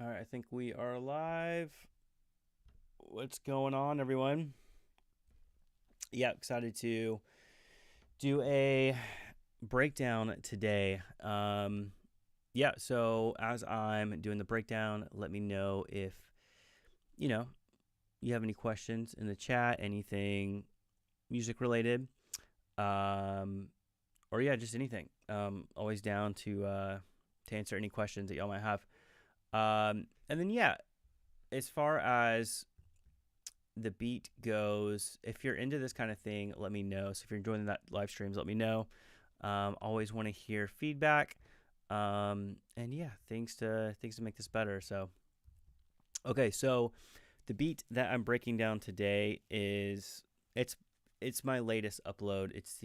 All right, I think we are live. What's going on, everyone? Yeah, excited to do a breakdown today. Yeah, so as I'm doing the breakdown, let me know if you know you have any questions in the chat, anything music related, um, or yeah, just anything. Always down to answer any questions that y'all might have. And then yeah, as far as the beat goes, if you're into this kind of thing, let me know. So if you're enjoying that live streams, let me know. Always want to hear feedback. And yeah, things to make this better. So okay, so the beat that I'm breaking down today is it's my latest upload. It's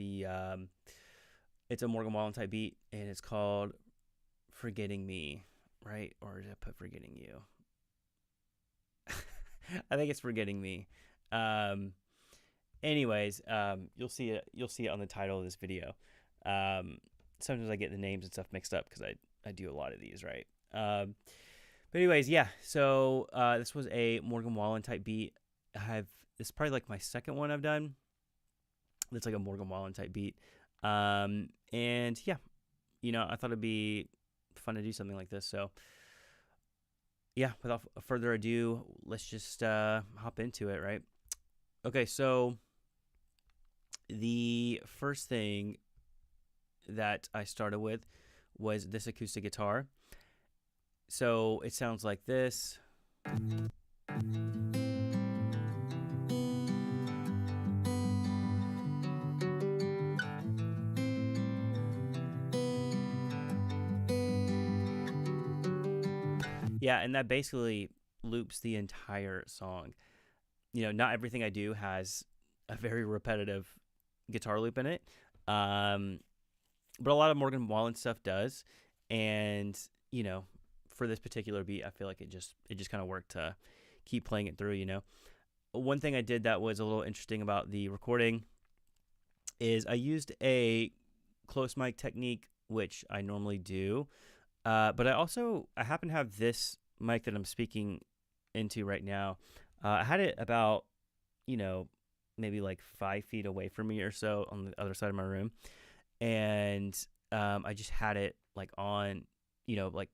a Morgan Wallen type beat, and it's called "Forgetting Me," right? Or did I put "Forgetting You"? I think it's "Forgetting Me." Um, You'll see it on the title of this video. Um, Sometimes I get the names and stuff mixed up because I do a lot of these, right? But anyways, yeah. So this was a Morgan Wallen type beat. This is probably like my second one I've done. That's like a Morgan Wallen type beat. And yeah, I thought it'd be fun to do something like this. So yeah, without further ado, let's just hop into it, right? Okay, so the first thing that I started with was this acoustic guitar. So it sounds like this. Yeah, and that basically loops the entire song. Not everything I do has a very repetitive guitar loop in it. Um, but a lot of Morgan Wallen stuff does. And, for this particular beat, I feel like it just kind of worked to keep playing it through. One thing I did that was a little interesting about the recording is I used a close mic technique, which I normally do. But I happen to have this mic that I'm speaking into right now. I had it about, maybe like 5 feet away from me or so on the other side of my room. And I just had it like on, like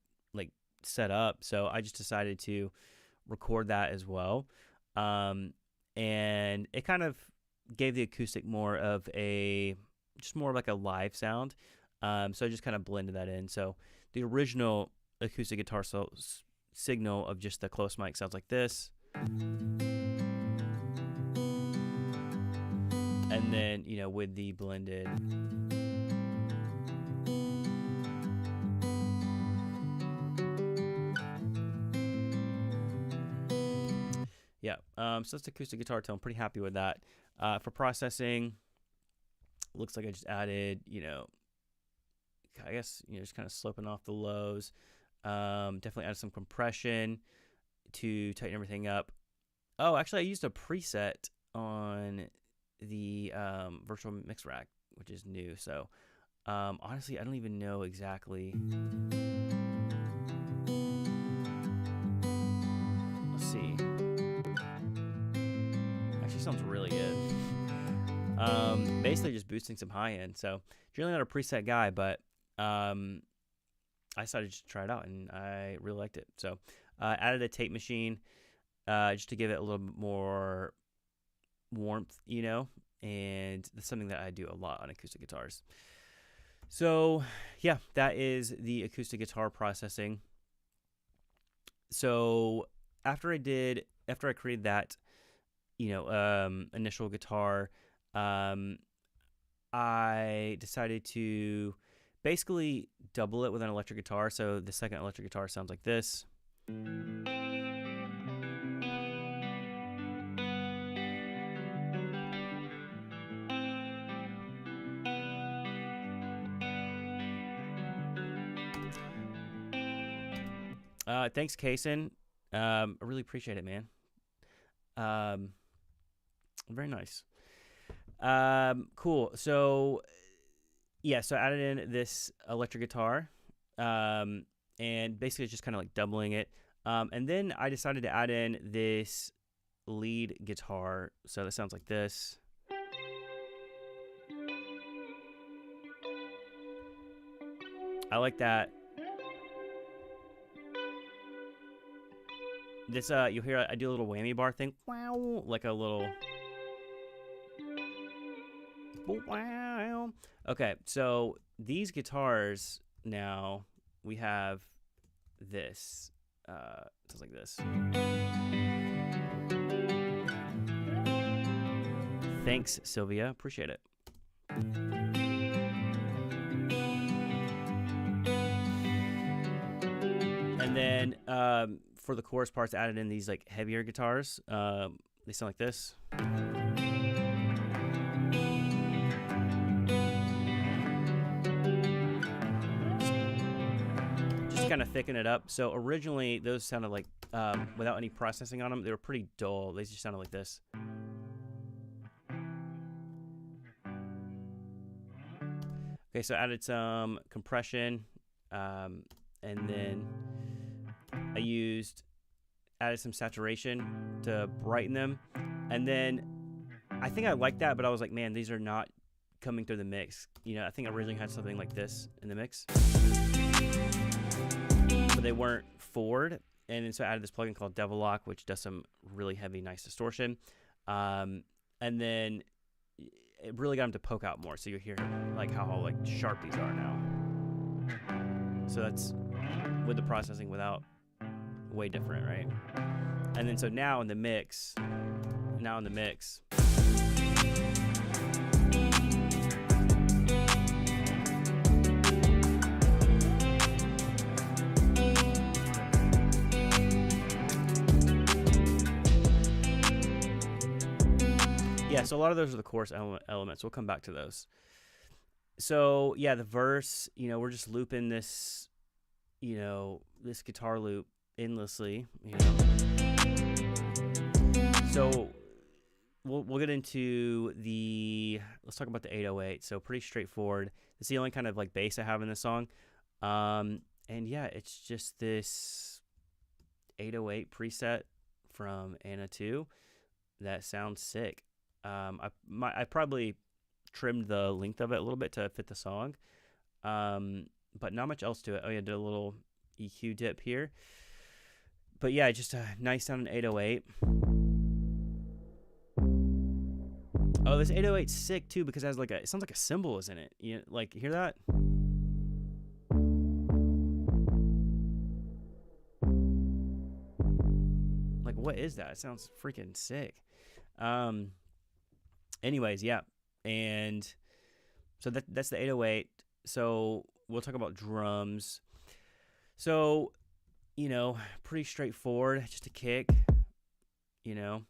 set up. So I just decided to record that as well. And it kind of gave the acoustic more like a live sound. So I just kind of blended that in. So the original acoustic guitar signal of just the close mic sounds like this. And then, with the blended. Yeah. So that's acoustic guitar tone. Pretty happy with that. For processing, looks like I just added, I guess, just kind of sloping off the lows. Definitely added some compression to tighten everything up. Oh, actually, I used a preset on the virtual mix rack, which is new. So honestly, I don't even know exactly. Let's see. Actually, sounds really good. Basically just boosting some high end. So generally not a preset guy, but I decided to try it out and I really liked it. So added a tape machine just to give it a little bit more warmth, and that's something that I do a lot on acoustic guitars. So yeah, that is the acoustic guitar processing. So after I created that, initial guitar, I decided to basically double it with an electric guitar. So the second electric guitar sounds like this. Thanks, Kason. I really appreciate it, man. Very nice. Cool. So yeah, so I added in this electric guitar, and basically it's just kind of like doubling it. And then I decided to add in this lead guitar. So that sounds like this. I like that. This you'll hear I do a little whammy bar thing. Wow, like a little wow. Okay, so these guitars now we have this. Sounds like this. Thanks, Sylvia. Appreciate it. And then for the chorus parts, added in these like heavier guitars. They sound like this. Just kind of thicken it up. So originally those sounded like, without any processing on them, they were pretty dull. They just sounded like this. Okay, so I added some compression, and then I added some saturation to brighten them. And then I think I liked that, but I was like, man, these are not coming through the mix. You know, I think I originally had something like this in the mix, but they weren't forward. And then so I added this plugin called Devil Lock, which does some really heavy, nice distortion. And then it really got them to poke out more. So you hear like how like sharp these are now. So that's with the processing without, way different, right? And then so now in the mix, yeah, so a lot of those are the chorus elements. We'll come back to those. So yeah, the verse, you know, we're just looping this, you know, this guitar loop endlessly, you know. So we'll get into let's talk about the 808. So pretty straightforward. It's the only kind of like bass I have in this song. And yeah, it's just this 808 preset from Anna 2 that sounds sick. I probably trimmed the length of it a little bit to fit the song. But not much else to it. Oh yeah, did a little EQ dip here. But yeah, just a nice sound in 808. Oh, this 808's sick too because it has like it sounds like a cymbal is in it. You like hear that? Like what is that? It sounds freaking sick. Anyways, yeah. And so that's the 808. So we'll talk about drums. So, you know, pretty straightforward, just a kick, you know,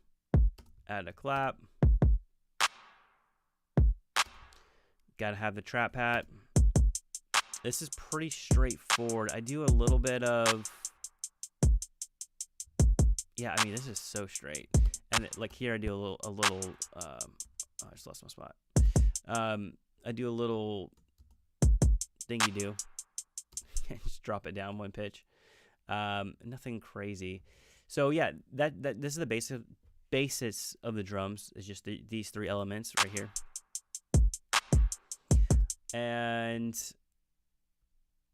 add a clap. Gotta have the trap hat. This is pretty straightforward. I do a little bit of, yeah, I mean, this is so straight. And like here I do a little I just lost my spot. I do a little thingy do. Just drop it down one pitch. Nothing crazy. So yeah, this is the basis of the drums is just these three elements right here. And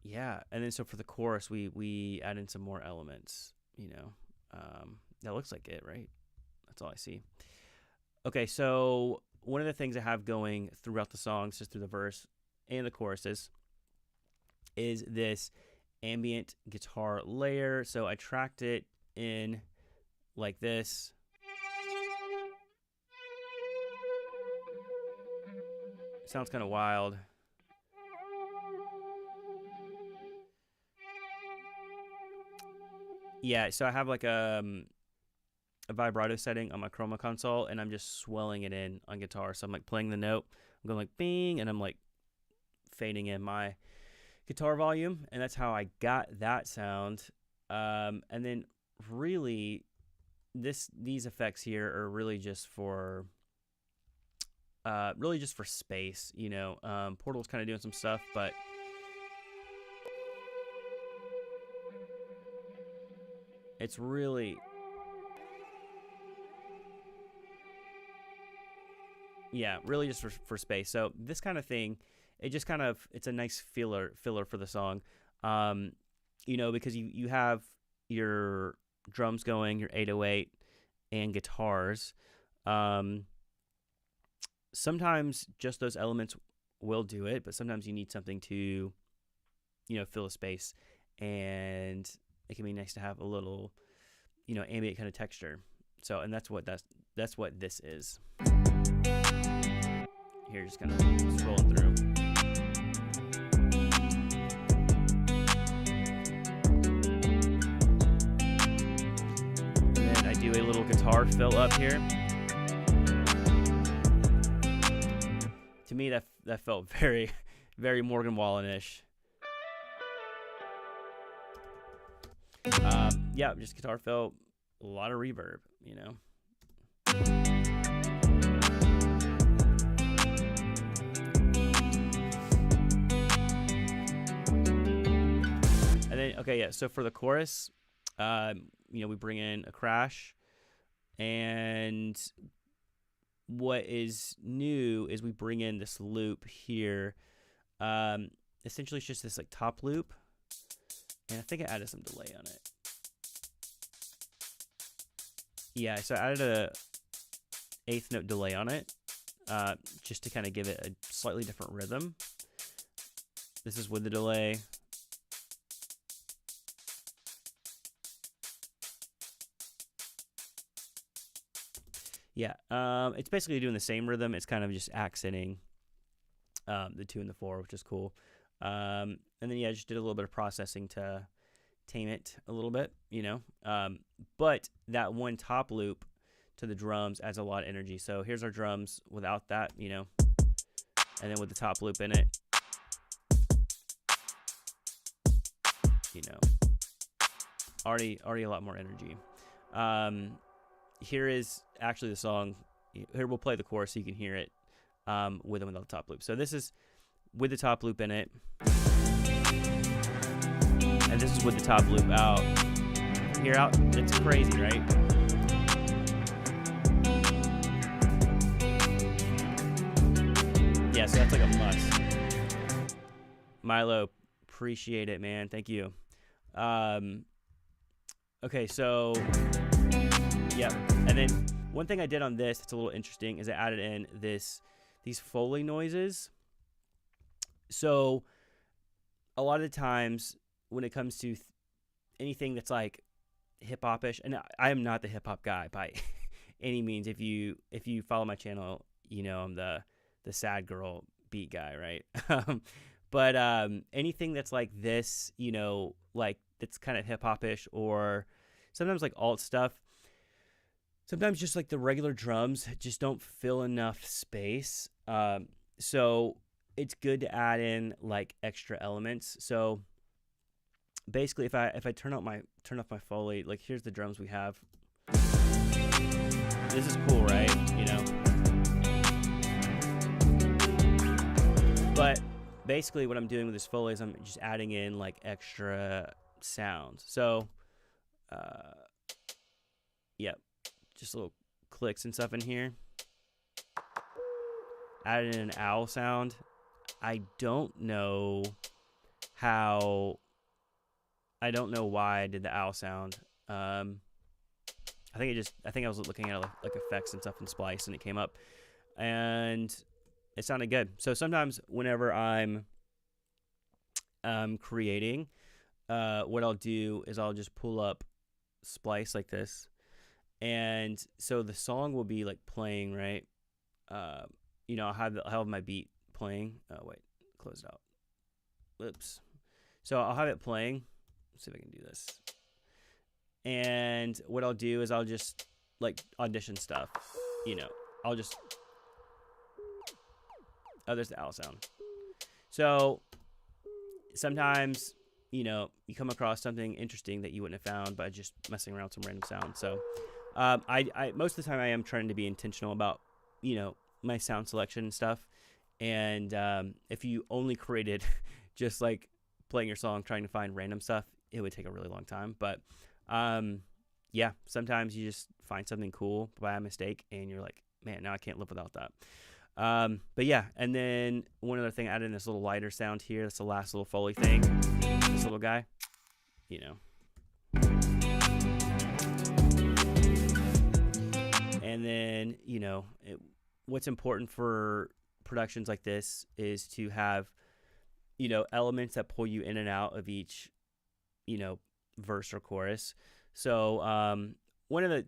yeah, and then so for the chorus we add in some more elements, you know. That looks like it, right? That's all I see. Okay, so one of the things I have going throughout the songs, just through the verse and the choruses, is this ambient guitar layer. So I tracked it in like this. Sounds kind of wild. Yeah, so I have like a vibrato setting on my chroma console, and I'm just swelling it in on guitar. So I'm like playing the note, I'm going like bing, and I'm like fading in my guitar volume, and that's how I got that sound. And then really these effects here are really just for space, you know. Portal's kind of doing some stuff, but It's really, yeah, really just for space. So this kind of thing, it just kind of, it's a nice filler for the song. Um, because you have your drums going, your 808 and guitars. Um, Sometimes just those elements will do it, but sometimes you need something to, fill a space, and it can be nice to have a little, ambient kind of texture. So, and that's what this is. Here, just kind of scrolling through. And then I do a little guitar fill up here. To me, that felt very, very Morgan Wallen-ish. Yeah, just guitar fill, a lot of reverb, And then, okay, yeah, so for the chorus, we bring in a crash, and what is new is we bring in this loop here. Essentially, it's just this like top loop, and I think I added some delay on it. Yeah, so I added a eighth note delay on it, just to kind of give it a slightly different rhythm. This is with the delay. Yeah, it's basically doing the same rhythm. It's kind of just accenting the 2 and the 4, which is cool. And then, yeah, I just did a little bit of processing to tame it a little bit, But that one top loop to the drums adds a lot of energy. So here's our drums without that, and then with the top loop in it, already a lot more energy. Here is actually the song. Here we'll play the chorus so you can hear it with and without the top loop. So this is with the top loop in it, and this is with the top loop out. Hear out? It's crazy, right? Yeah, so that's like a must. Milo, appreciate it, man. Thank you. Okay, so yeah, and then one thing I did on this that's a little interesting is I added in these Foley noises. So a lot of the times when it comes to anything that's like hip hop-ish, and I am not the hip hop guy by any means. If you follow my channel, I'm the sad girl beat guy, right? But anything that's like this, like that's kind of hip hop-ish, or sometimes like alt stuff. Sometimes just like the regular drums just don't fill enough space. So it's good to add in like extra elements. So basically, if I turn off my Foley, like here's the drums we have. This is cool, right? But basically, what I'm doing with this Foley is I'm just adding in like extra sounds. So, yeah. Just little clicks and stuff in here. Added in an owl sound. I don't know why I did the owl sound. I think I was looking at like effects and stuff in Splice, and it came up, and it sounded good. So sometimes whenever I'm creating, what I'll do is I'll just pull up Splice like this. And so the song will be like playing, right? I'll have my beat playing. Oh wait, close it out. Oops. So I'll have it playing. Let's see if I can do this. And what I'll do is I'll just like audition stuff. I'll just. Oh, there's the owl sound. So sometimes, you come across something interesting that you wouldn't have found by just messing around with some random sound. So. I most of the time I am trying to be intentional about, my sound selection and stuff. And if you only created just like playing your song, trying to find random stuff, it would take a really long time. But Yeah, sometimes you just find something cool by a mistake, and you're like, man, now I can't live without that. But yeah, and then one other thing, I added in this little lighter sound here. That's the last little Foley thing. This little guy, you know. And then, what's important for productions like this is to have, elements that pull you in and out of each, verse or chorus. So one of the,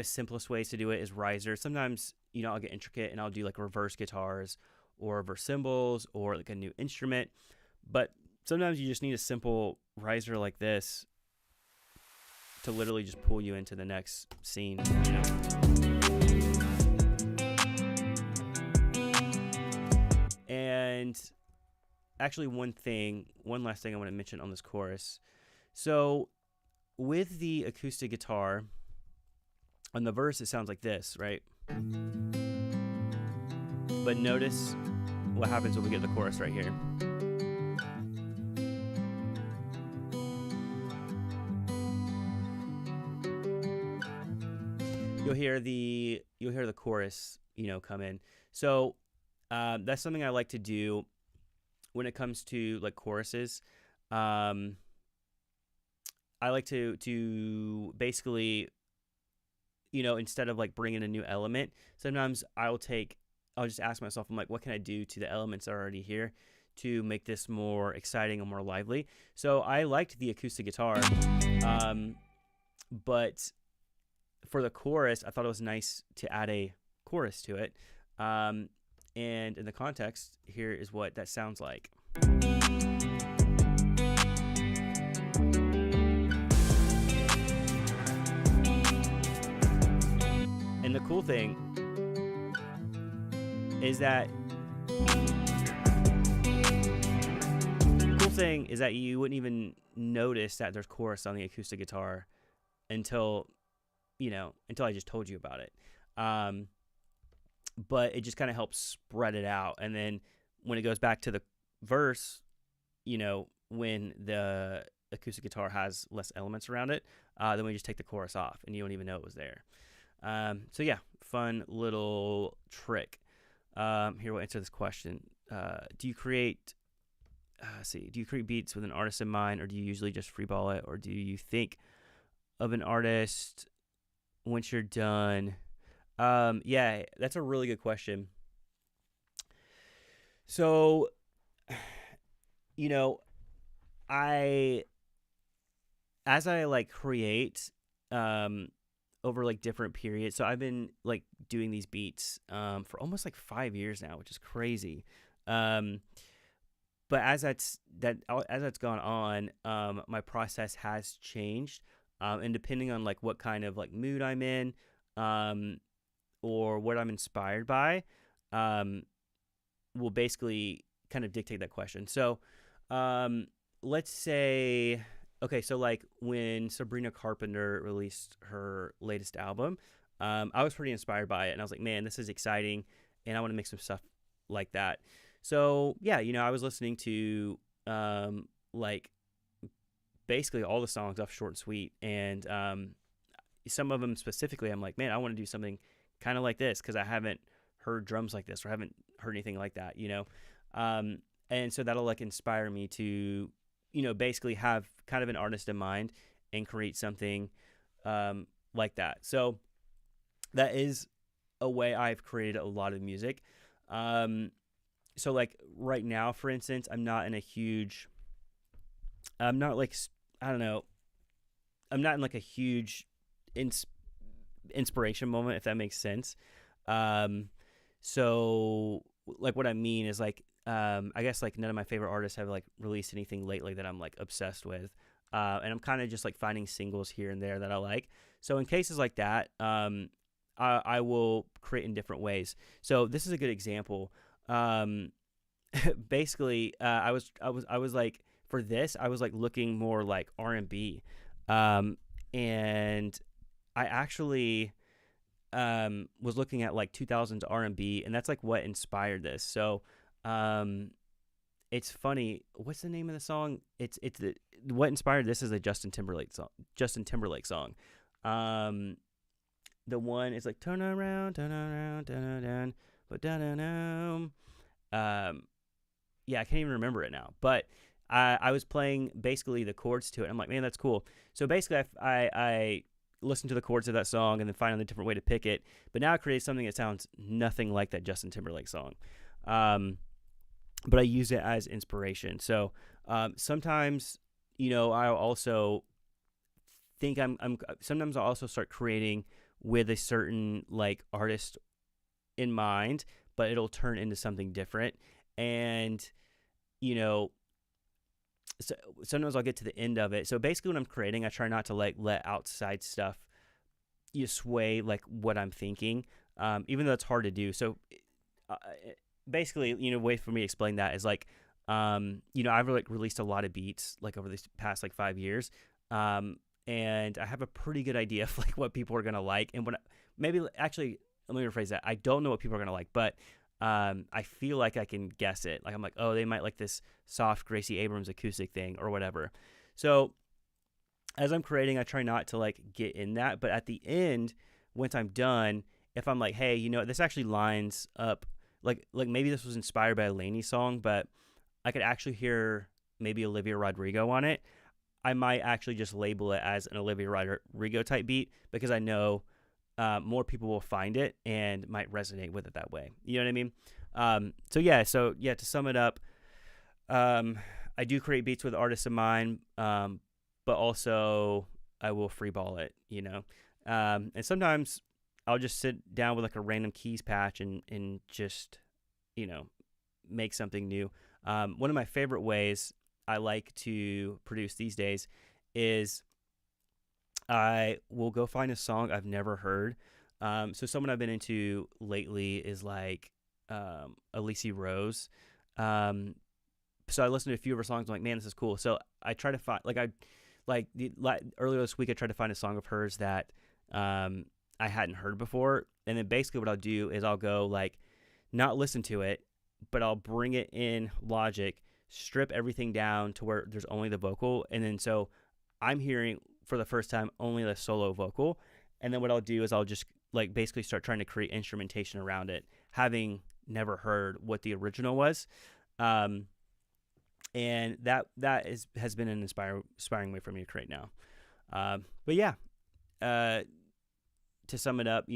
simplest ways to do it is riser. Sometimes, I'll get intricate and I'll do like reverse guitars or reverse cymbals or like a new instrument. But sometimes you just need a simple riser like this to literally just pull you into the next scene, And actually one last thing I want to mention on this chorus. So with the acoustic guitar, on the verse it sounds like this, right? But notice what happens when we get the chorus right here. You'll hear the chorus, come in. So that's something I like to do when it comes to like choruses. I like to basically, instead of like bringing a new element, sometimes I'll just ask myself, I'm like, what can I do to the elements that are already here to make this more exciting and more lively? So I liked the acoustic guitar, but for the chorus, I thought it was nice to add a chorus to it. And in the context, here is what that sounds like. And the cool thing is that you wouldn't even notice that there's chorus on the acoustic guitar until I just told you about it. But it just kind of helps spread it out. And then when it goes back to the verse, when the acoustic guitar has less elements around it, then we just take the chorus off and you don't even know it was there. So yeah, fun little trick. Here we'll answer this question. Do you create beats with an artist in mind, or do you usually just freeball it, or do you think of an artist once you're done? Yeah, that's a really good question. So, as I like create, over like different periods. So I've been like doing these beats, for almost like 5 years now, which is crazy. But as that's gone on, my process has changed. And depending on like what kind of like mood I'm in, or what I'm inspired by, will basically kind of dictate that question. So, let's say, okay, so like when Sabrina Carpenter released her latest album, I was pretty inspired by it, and I was like, man, this is exciting, and I want to make some stuff like that. So yeah, I was listening to like basically all the songs off Short and Sweet, and some of them specifically, I'm like, man, I want to do something kind of like this because I haven't heard drums like this or haven't heard anything like that, and so that'll like inspire me to, basically have kind of an artist in mind and create something like that. So that is a way I've created a lot of music. So like right now, for instance, I'm not in like a huge inspiration moment, if that makes sense. So like what I mean is like, I guess like none of my favorite artists have like released anything lately that I'm like obsessed with. And I'm kind of just like finding singles here and there that I like. So in cases like that, I will create in different ways. So this is a good example. Basically, I was like, for this, I was like looking more like R&B. And I actually was looking at like 2000s R&B, and that's like what inspired this. So and it's funny. What's the name of the song? What inspired this is a Justin Timberlake song. Um, the one is like turn around, but down. Yeah, I can't even remember it now. But I was playing basically the chords to it. I'm like, man, that's cool. So basically, I listened to the chords of that song and then find a different way to pick it. But now I created something that sounds nothing like that Justin Timberlake song. But I use it as inspiration. So sometimes, I'll also think sometimes I'll also start creating with a certain like artist in mind, but it'll turn into something different. And, so sometimes I'll get to the end of it. So basically when I'm creating, I try not to like let outside stuff sway like what I'm thinking, even though it's hard to do. So basically, way for me to explain that is like, I've like released a lot of beats like over this past like 5 years. And I have a pretty good idea of like what people are going to like. And let me rephrase that. I don't know what people are going to like, but I feel like I can guess it. Like I'm like, oh, they might like this soft Gracie Abrams acoustic thing or whatever. So as I'm creating, I try not to like get in that. But at the end, once I'm done, if I'm like, hey, this actually lines up. Like maybe this was inspired by a Lainey song, but I could actually hear maybe Olivia Rodrigo on it. I might actually just label it as an Olivia Rodrigo type beat because I know more people will find it and might resonate with it that way. You know what I mean? So to sum it up, I do create beats with artists of mine, but also I will freeball it, and sometimes I'll just sit down with like a random keys patch and just, make something new. One of my favorite ways I like to produce these days is I will go find a song I've never heard. So someone I've been into lately is like Alicia Rose. So I listened to a few of her songs. I'm like, man, this is cool. So I try to find earlier this week I tried to find a song of hers that I hadn't heard before. And then basically what I'll do is I'll go like not listen to it, but I'll bring it in Logic, strip everything down to where there's only the vocal. And then so I'm hearing for the first time only the solo vocal. And then what I'll do is I'll just like basically start trying to create instrumentation around it, having never heard what the original was. And that has been an inspiring way for me to create now. But yeah, to sum it up,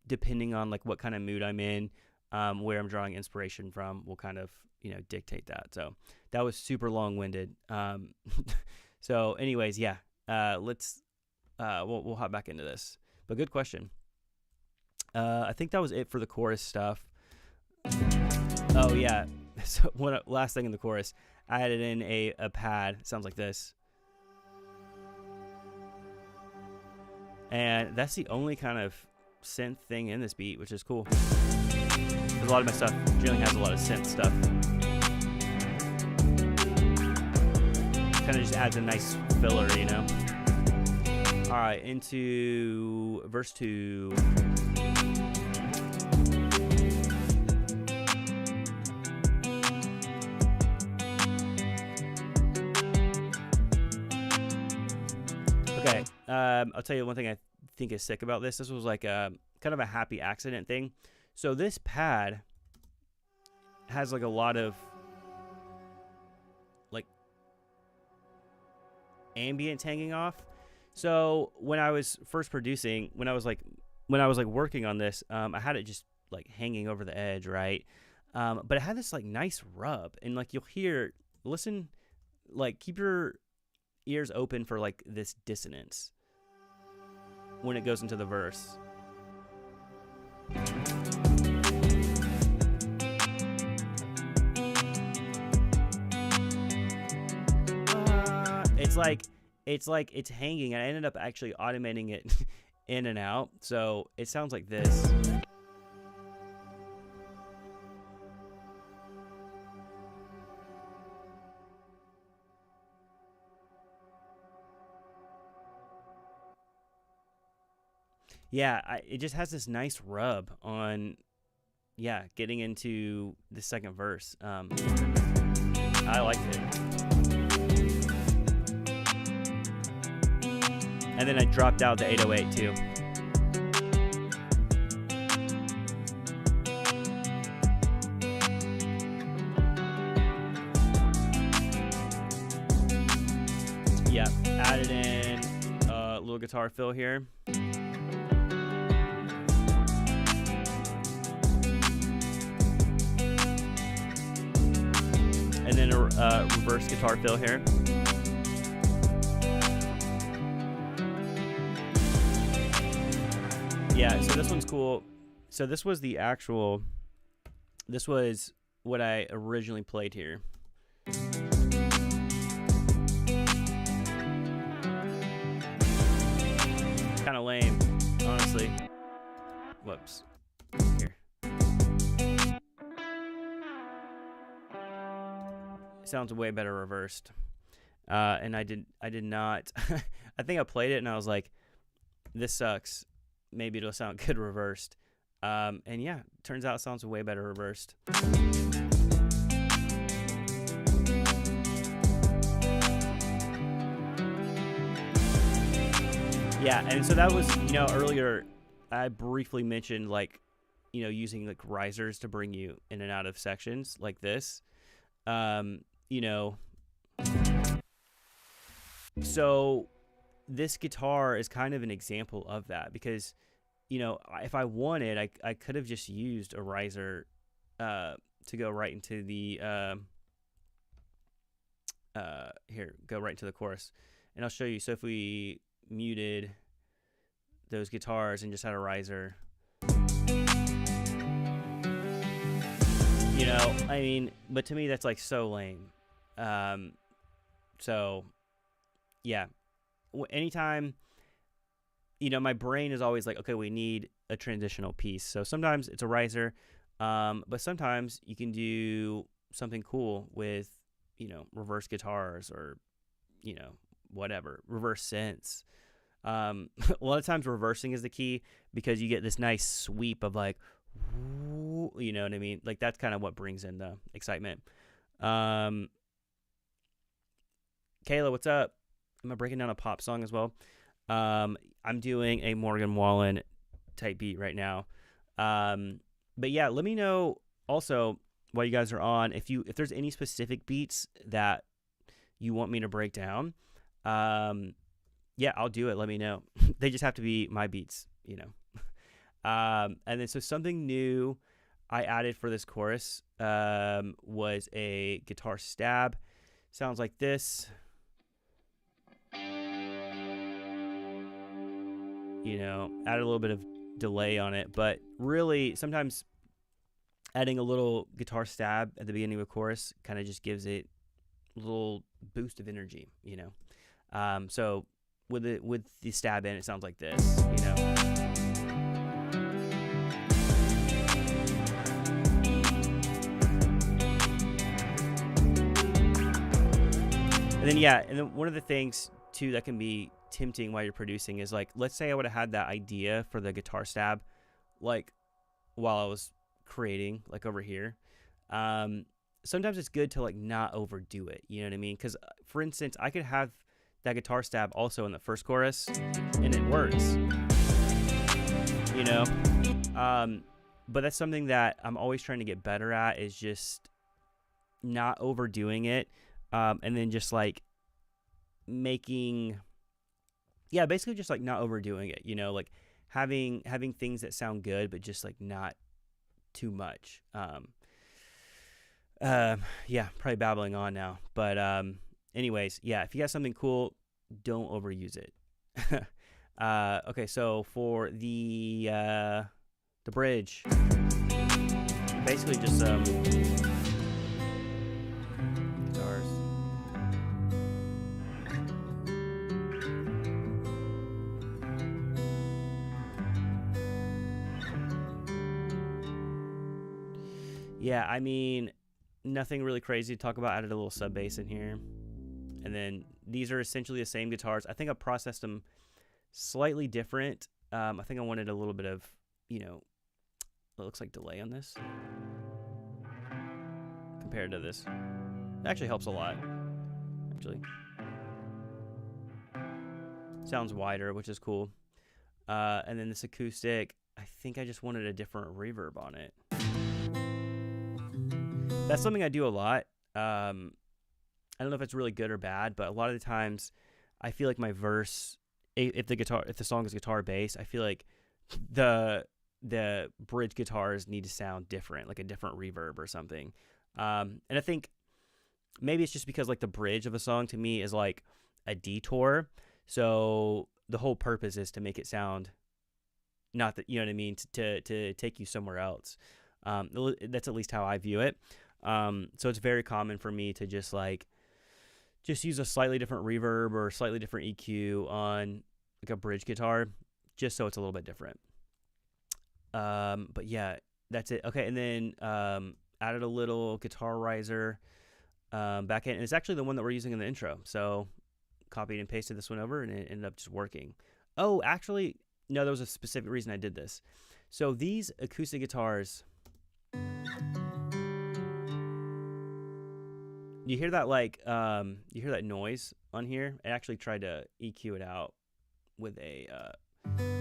depending on like what kind of mood I'm in, where I'm drawing inspiration from will kind of, dictate that. So that was super long-winded. So anyways, yeah, let's, we'll hop back into this, but good question. I think that was it for the chorus stuff. Oh yeah. So last thing in the chorus, I added in a pad. It sounds like this. And that's the only kind of synth thing in this beat, which is cool. A lot of my stuff generally has a lot of synth stuff. Kind of just adds a nice filler, All right, into verse 2. Okay, I'll tell you one thing I think is sick about this. This was like a kind of a happy accident thing. So this pad has like a lot of like ambience hanging off. So when I was first producing, when I was working on this, I had it just like hanging over the edge, right? But it had this like nice rub, and like listen, like keep your ears open for like this dissonance when it goes into the verse. It's like it's hanging. I ended up actually automating it in and out, so it sounds like this. Yeah, it just has this nice rub on, getting into the second verse. I liked it. And then I dropped out the 808 too. Yeah, added in a little guitar fill here. And then a reverse guitar fill here. Yeah, so this one's cool. So this was what I originally played here. Kind of lame, honestly. Whoops. Here. It sounds way better reversed. And I did not. I think I played it and I was like, this sucks. Maybe it'll sound good reversed. And yeah, turns out it sounds way better reversed. Yeah, and so that was, earlier I briefly mentioned using like risers to bring you in and out of sections like this. So this guitar is kind of an example of that because, if I wanted, I could have just used a riser to go right into the go right into the chorus. And I'll show you. So if we muted those guitars and just had a riser, but to me that's like so lame. So yeah, anytime, my brain is always like, okay, we need a transitional piece. So sometimes it's a riser, but sometimes you can do something cool with, reverse guitars or, whatever, reverse synths. A lot of times reversing is the key because you get this nice sweep of like, you know what I mean? Like that's kind of what brings in the excitement. Kayla, what's up? I'm breaking down a pop song as well. I'm doing a Morgan Wallen type beat right now. But yeah, let me know also while you guys are on if there's any specific beats that you want me to break down. Yeah, I'll do it. Let me know. They just have to be my beats, And then so something new I added for this chorus was a guitar stab. Sounds like this. Add a little bit of delay on it, but really sometimes adding a little guitar stab at the beginning of a chorus kind of just gives it a little boost of energy, So with the stab in, it sounds like this, And then one of the things too that can be tempting while you're producing is like, let's say I would have had that idea for the guitar stab, like while I was creating, like over here. Sometimes it's good to like not overdo it. You know what I mean? Because for instance, I could have that guitar stab also in the first chorus, and it works. But that's something that I'm always trying to get better at is just not overdoing it, and then just like basically just like not overdoing it, like having things that sound good but just like not too much. Probably babbling on now, but anyways, yeah, if you got something cool, don't overuse it. Okay, so for the bridge, basically just guitars. Yeah, I mean, nothing really crazy to talk about. Added a little sub bass in here. And then these are essentially the same guitars. I think I processed them slightly different. I think I wanted a little bit of, it looks like delay on this compared to this. It actually helps a lot. Actually, sounds wider, which is cool. And then this acoustic, I think I just wanted a different reverb on it. That's something I do a lot. I don't know if it's really good or bad, but a lot of the times I feel like my verse, if the song is guitar bass, I feel like the bridge guitars need to sound different, like a different reverb or something. And I think maybe it's just because like the bridge of a song to me is like a detour. So the whole purpose is to make it sound, not that, you know what I mean, to take you somewhere else. That's at least how I view it. So it's very common for me to just use a slightly different reverb or slightly different EQ on like a bridge guitar, just so it's a little bit different. But yeah, that's it. Okay, and then added a little guitar riser back in, and it's actually the one that we're using in the intro. So copied and pasted this one over, and it ended up just working. Oh, actually, no, there was a specific reason I did this. So these acoustic guitars, you hear that you hear that noise on here? I actually tried to EQ it out with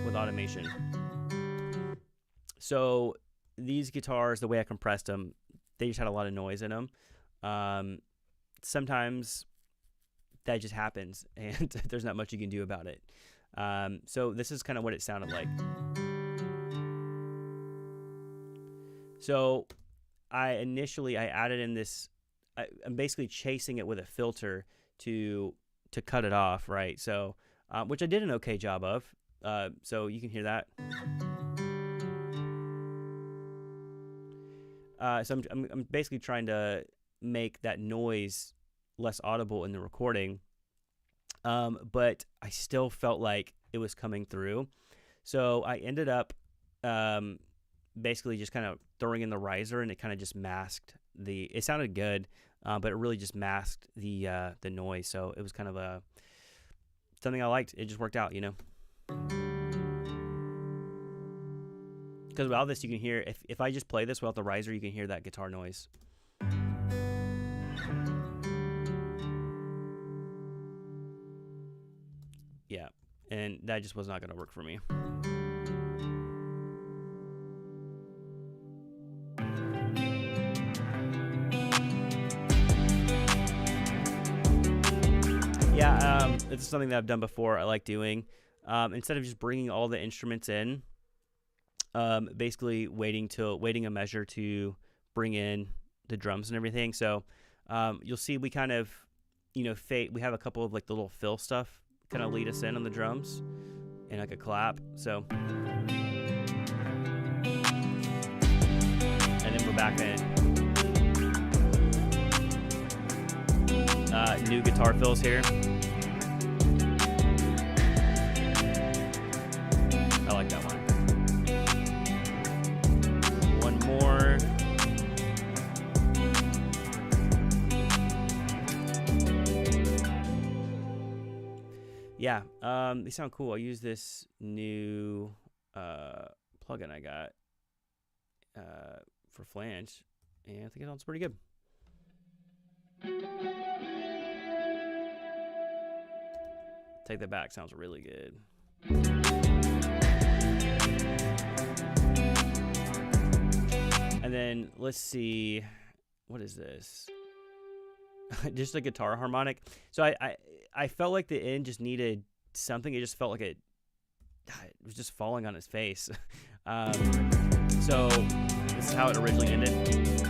with automation. So these guitars, the way I compressed them, they just had a lot of noise in them. Sometimes that just happens, and there's not much you can do about it. So this is kind of what it sounded like. So I added in this. I'm basically chasing it with a filter to cut it off, right? So, which I did an okay job of. So you can hear that. So I'm basically trying to make that noise less audible in the recording, but I still felt like it was coming through. So I ended up basically just kind of throwing in the riser, and it kind of just masked it sounded good, but it really just masked the noise. So it was kind of something I liked. It just worked out, you know. Because without this, you can hear, if I just play this without the riser, you can hear that guitar noise. Yeah, and that just was not going to work for me. Yeah, this is something that I've done before. I like doing. Instead of just bringing all the instruments in, basically waiting a measure to bring in the drums and everything. So you'll see we kind of, we have a couple of like the little fill stuff kind of lead us in on the drums and like a clap. So, and then we're back in. New guitar fills here. I like that one. One more. Yeah, they sound cool. I use this new plugin I got for flange, and I think it sounds pretty good. Take that back, sounds really good. And then let's see, what is this? Just a guitar harmonic. So I felt like the end just needed something. It just felt like it was just falling on his face. So this is how it originally ended.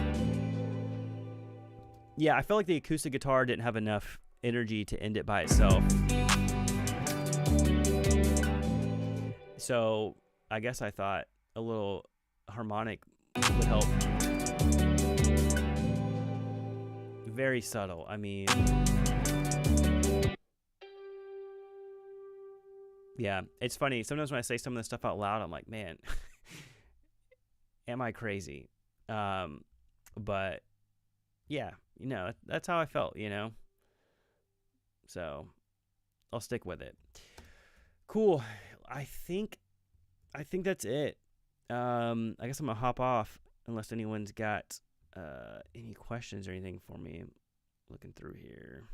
Yeah, I felt like the acoustic guitar didn't have enough energy to end it by itself. So I guess I thought a little harmonic would help. Very subtle. I mean, yeah, it's funny. Sometimes when I say some of this stuff out loud, I'm like, man, am I crazy? But yeah, that's how I felt, So I'll stick with it. Cool. I think that's it. I guess I'm gonna hop off unless anyone's got any questions or anything for me. Looking through here.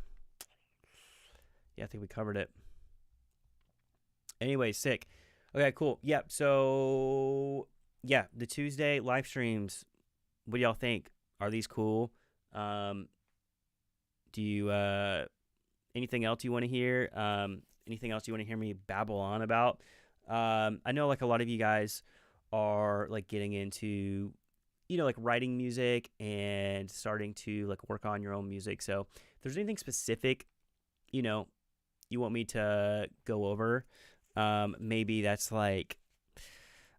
Yeah, I think we covered it. Anyway, sick. Okay, cool. Yep. So yeah, the Tuesday live streams. What do y'all think? Are these cool? Um, do you anything else you want to hear? Anything else you want to hear me babble on about? I know like a lot of you guys are like getting into like writing music and starting to like work on your own music. So if there's anything specific, you know, you want me to go over, maybe that's like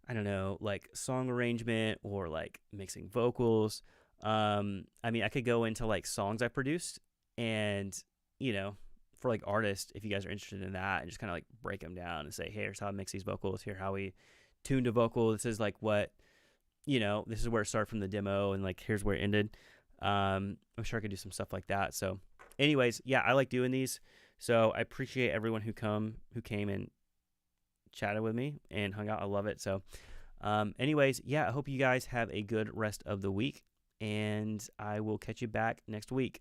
I don't know, like song arrangement or like mixing vocals. I mean, I could go into like songs I produced and, you know, for like artists, if you guys are interested in that, and just kind of like break them down and say, hey, here's how I mix these vocals. Here, how we tuned a vocal. This is like what, this is where it started from the demo and like here's where it ended. I'm sure I could do some stuff like that. So anyways, yeah, I like doing these. So I appreciate everyone who came and chatted with me and hung out. I love it. So anyways, yeah, I hope you guys have a good rest of the week, and I will catch you back next week.